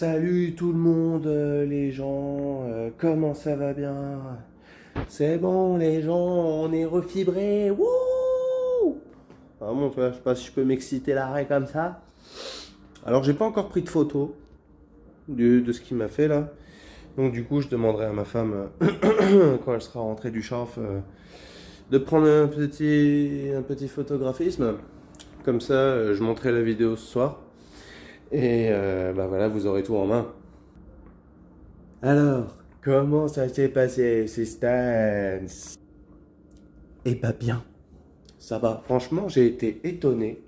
Salut tout le monde, les gens, comment ça va bien? C'est bon, les gens, on est refibrés, wouh! Ah bon, tu vois, je sais pas si je peux m'exciter l'arrêt comme ça. Alors, j'ai pas encore pris de photo de ce qu'il m'a fait là. Donc, du coup, je demanderai à ma femme, quand elle sera rentrée du chaf, de prendre un petit photographisme. Comme ça, je montrerai la vidéo ce soir. Et bah voilà, vous aurez tout en main. Alors, comment ça s'est passé, Stan? Eh bah bien, ça va. Franchement, j'ai été étonné.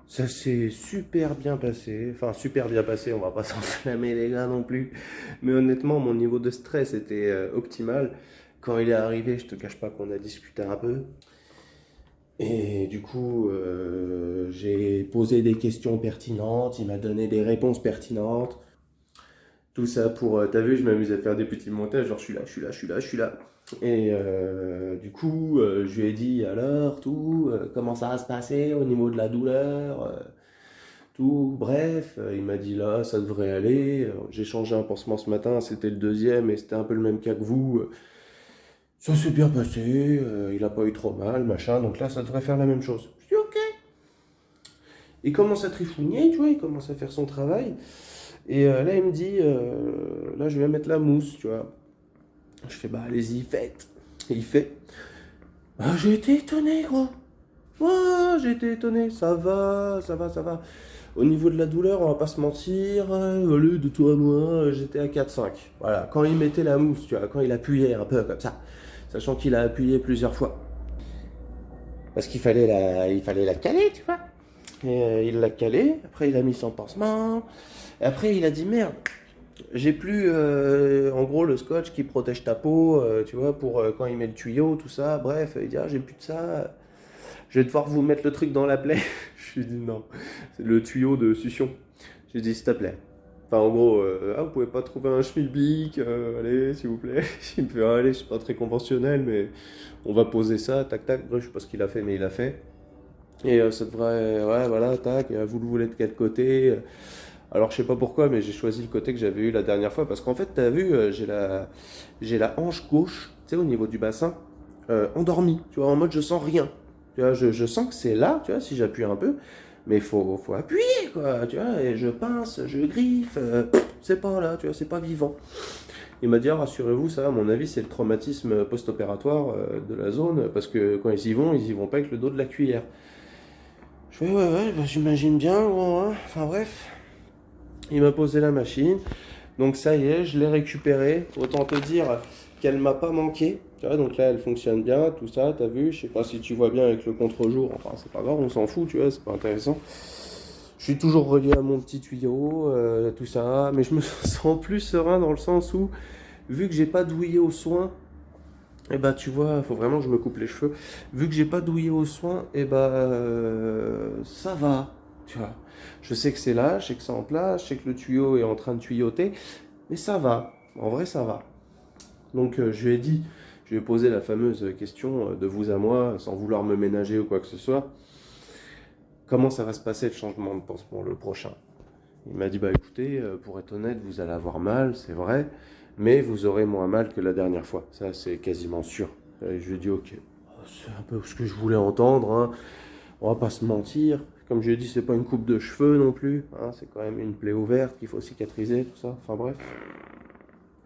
Ça s'est super bien passé. Enfin, super bien passé, on va pas s'enflammer les gars non plus. Mais honnêtement, mon niveau de stress était optimal. Quand il est arrivé, je te cache pas qu'on a discuté un peu. Et du coup, j'ai posé des questions pertinentes, il m'a donné des réponses pertinentes. Tout ça pour, t'as vu, je m'amuse à faire des petits montages, genre je suis là, je suis là, je suis là, je suis là. Et du coup, je lui ai dit alors, tout, comment ça va se passer au niveau de la douleur, tout, bref, il m'a dit là, ça devrait aller. J'ai changé un pansement ce matin, c'était le deuxième et c'était un peu le même cas que vous. Ça s'est bien passé, il a pas eu trop mal, machin, donc là, ça devrait faire la même chose. Je dis ok. Il commence à trifouiller, tu vois, il commence à faire son travail. Et là, il me dit, là, je vais mettre la mousse, tu vois. Je fais, bah, allez-y, faites. Et il fait, ah, j'ai été étonné, quoi. Ouais, j'ai été étonné. Ça va, ça va, ça va. Au niveau de la douleur, on va pas se mentir. Au lieu de toi à moi, j'étais à 4-5. Voilà, quand il mettait la mousse, tu vois, quand il appuyait un peu comme ça. Sachant qu'il a appuyé plusieurs fois. Parce qu'il fallait la caler, tu vois. Et il l'a calé. Après, il a mis son pansement. Et après, il a dit, merde. J'ai plus, en gros, le scotch qui protège ta peau, tu vois, pour quand il met le tuyau, tout ça. Bref, il dit, ah, j'ai plus de ça. Je vais devoir vous mettre le truc dans la plaie. Je lui ai dit, non, c'est le tuyau de succion. J'ai dit, s'il te plaît. Enfin, en gros, ah, vous pouvez pas trouver un schmilblick, allez, s'il vous plaît. Il me fait, ah, allez, c'est pas très conventionnel, mais on va poser ça, tac, tac. Bref, je sais pas ce qu'il a fait, mais il a fait. Et ça devrait, ouais, voilà, tac, vous le voulez de quel côté? Alors je sais pas pourquoi, mais j'ai choisi le côté que j'avais eu la dernière fois parce qu'en fait, t'as vu, j'ai la hanche gauche, tu sais, au niveau du bassin, endormie. Tu vois, en mode je sens rien. Tu vois, je sens que c'est là, tu vois, si j'appuie un peu, mais faut appuyer, quoi. Tu vois, et je pince, je griffe, c'est pas là, tu vois, c'est pas vivant. Il m'a dit, ah, rassurez-vous, ça, à mon avis, c'est le traumatisme post-opératoire de la zone, parce que quand ils y vont pas avec le dos de la cuillère. Je fais, ouais, ouais, bah, j'imagine bien, gros, hein. Enfin bref. Il m'a posé la machine. Donc ça y est, je l'ai récupérée. Autant te dire qu'elle m'a pas manqué. Tu vois, donc là, elle fonctionne bien, tout ça, t'as vu. Je sais pas si tu vois bien avec le contre-jour. Enfin, c'est pas grave, on s'en fout, tu vois, c'est pas intéressant. Je suis toujours relié à mon petit tuyau, tout ça. Mais je me sens plus serein dans le sens où, vu que j'ai pas douillé aux soins, et bah tu vois, faut vraiment que je me coupe les cheveux. Vu que j'ai pas douillé aux soins, et bah ça va, tu vois. Je sais que c'est là, je sais que c'est en place, je sais que le tuyau est en train de tuyauter, mais ça va. En vrai, ça va. Donc je lui ai dit, je lui ai posé la fameuse question de vous à moi, sans vouloir me ménager ou quoi que ce soit. Comment ça va se passer le changement de pansement le prochain? Il m'a dit, bah écoutez, pour être honnête, vous allez avoir mal, c'est vrai, mais vous aurez moins mal que la dernière fois. Ça, c'est quasiment sûr. Et je lui ai dit, ok, c'est un peu ce que je voulais entendre, hein. On va pas se mentir. Comme je l'ai dit, c'est pas une coupe de cheveux non plus, hein. C'est quand même une plaie ouverte qu'il faut cicatriser, tout ça. Enfin bref.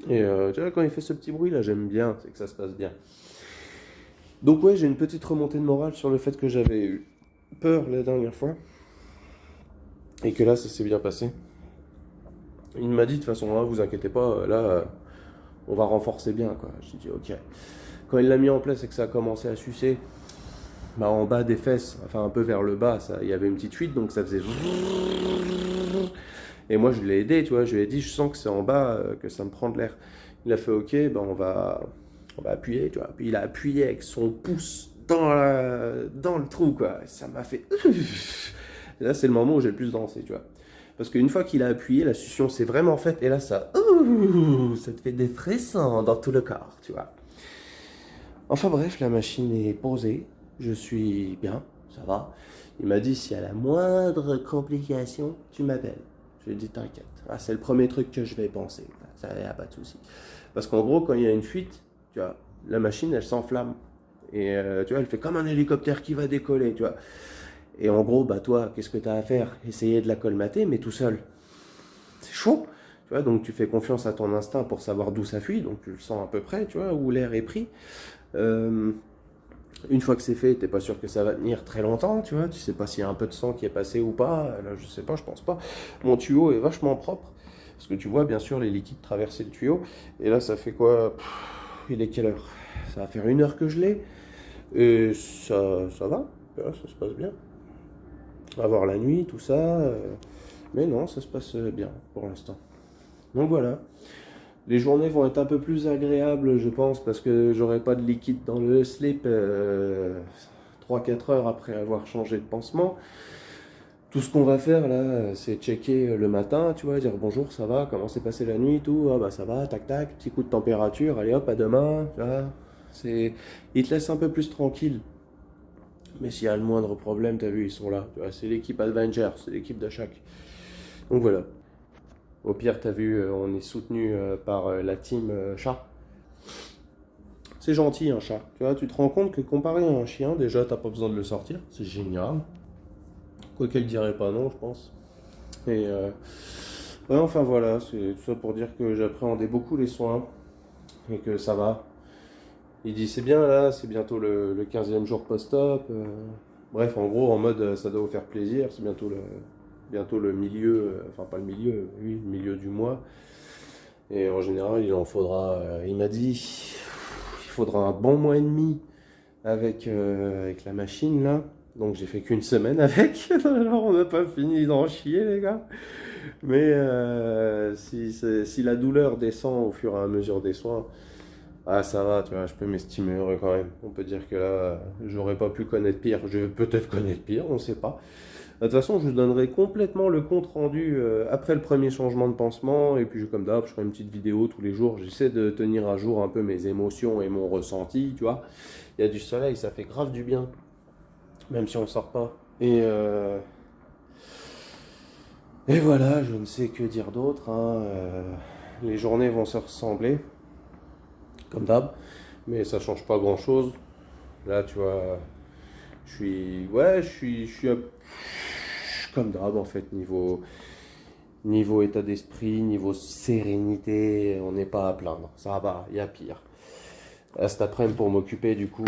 Et tu vois, quand il fait ce petit bruit là, j'aime bien, c'est que ça se passe bien. Donc ouais, j'ai une petite remontée de morale sur le fait que j'avais eu peur la dernière fois et que là, ça s'est bien passé. Il m'a dit de toute façon, hein, vous inquiétez pas, là, on va renforcer bien, quoi. J'ai dit, ok. Quand il l'a mis en place et que ça a commencé à sucer, bah, en bas des fesses, enfin un peu vers le bas, il y avait une petite fuite, donc ça faisait. Et moi, je l'ai aidé, tu vois. Je lui ai dit, je sens que c'est en bas, que ça me prend de l'air. Il a fait, ok, ben on va appuyer, tu vois. Puis il a appuyé avec son pouce dans le trou, quoi. Ça m'a fait. Et là, c'est le moment où j'ai le plus dansé, tu vois. Parce qu'une fois qu'il a appuyé, la succion s'est vraiment faite. Et là, ça te fait des frissons dans tout le corps, tu vois. Enfin bref, la machine est posée. Je suis bien, ça va. Il m'a dit, s'il y a la moindre complication, tu m'appelles. J'ai dit t'inquiète, ah, c'est le premier truc que je vais penser, ça y a pas de souci. Parce qu'en gros, quand il y a une fuite, tu vois, la machine elle s'enflamme. Et tu vois, elle fait comme un hélicoptère qui va décoller, tu vois. Et en gros, bah toi, qu'est-ce que tu as à faire? Essayer de la colmater, mais tout seul. C'est chaud, tu vois, donc tu fais confiance à ton instinct pour savoir d'où ça fuit, donc tu le sens à peu près, tu vois, où l'air est pris. Une fois que c'est fait, t'es pas sûr que ça va tenir très longtemps, tu vois, tu sais pas s'il y a un peu de sang qui est passé ou pas, là je sais pas, je pense pas. Mon tuyau est vachement propre, parce que tu vois bien sûr les liquides traverser le tuyau, et là ça fait quoi? Il est quelle heure? Ça va faire 1 heure que je l'ai, et ça va, ça se passe bien. Avoir la nuit, tout ça, mais non, ça se passe bien pour l'instant. Donc voilà. Les journées vont être un peu plus agréables, je pense, parce que j'aurai pas de liquide dans le slip 3-4 heures après avoir changé de pansement. Tout ce qu'on va faire là, c'est checker le matin, tu vois, dire bonjour, ça va, comment s'est passé la nuit, tout, ah bah ça va, tac tac, petit coup de température, allez hop, à demain, tu vois. Il te laisse un peu plus tranquille. Mais s'il y a le moindre problème, t'as vu, ils sont là. C'est l'équipe Avenger, c'est l'équipe de chaque. Donc voilà. Au pire, t'as vu, on est soutenu par la team chat. C'est gentil un chat. Tu vois, tu te rends compte que comparé à un chien, déjà, t'as pas besoin de le sortir. C'est génial. Quoi qu'elle dirait pas non, je pense. Et ouais, enfin voilà, c'est tout ça pour dire que j'appréhendais beaucoup les soins et que ça va. Il dit c'est bien là, c'est bientôt le 15e jour post-op. Bref, en gros, en mode ça doit vous faire plaisir, c'est bientôt le milieu, enfin pas le milieu, oui, le milieu du mois. Et en général, il en faudra, il m'a dit, il faudra un bon mois et demi avec la machine là. Donc j'ai fait qu'une semaine avec, alors on n'a pas fini d'en chier les gars. Mais si la douleur descend au fur et à mesure des soins, ah ça va, tu vois, je peux m'estimer heureux quand même. On peut dire que là, j'aurais pas pu connaître pire. Je vais peut-être connaître pire, on sait pas. De toute façon, je vous donnerai complètement le compte rendu après le premier changement de pansement. Et puis, comme d'hab, je ferai une petite vidéo tous les jours. J'essaie de tenir à jour un peu mes émotions et mon ressenti, tu vois. Il y a du soleil, ça fait grave du bien. Même si on sort pas. Et voilà, je ne sais que dire d'autre, hein. Les journées vont se ressembler, comme d'hab. Mais ça change pas grand-chose. Là, tu vois, je suis comme d'hab en fait, niveau état d'esprit, niveau sérénité, on n'est pas à plaindre. Ça va, il y a pire. Cet après-midi, pour m'occuper, du coup,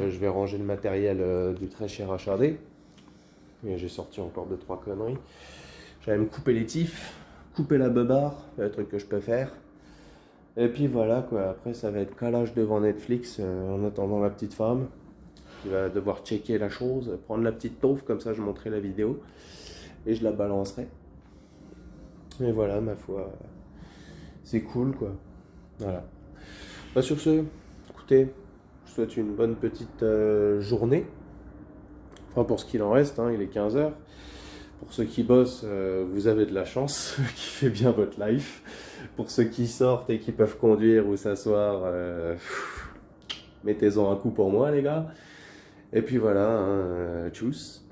je vais ranger le matériel du très cher HRD. Et j'ai sorti encore 2-3 conneries. J'allais me couper les tifs, couper la beubare, le truc que je peux faire. Et puis voilà, quoi. Après, ça va être calage devant Netflix en attendant la petite femme qui va devoir checker la chose, prendre la petite taufe, comme ça je montrerai la vidéo et je la balancerai. Et voilà, ma foi, c'est cool quoi. Voilà. Bah, sur ce, écoutez, je vous souhaite une bonne petite journée. Enfin, pour ce qu'il en reste, hein, il est 15 h. Pour ceux qui bossent, vous avez de la chance, qui fait bien votre life. Pour ceux qui sortent et qui peuvent conduire ou s'asseoir, mettez-en un coup pour moi les gars. Et puis voilà, hein, tchuss.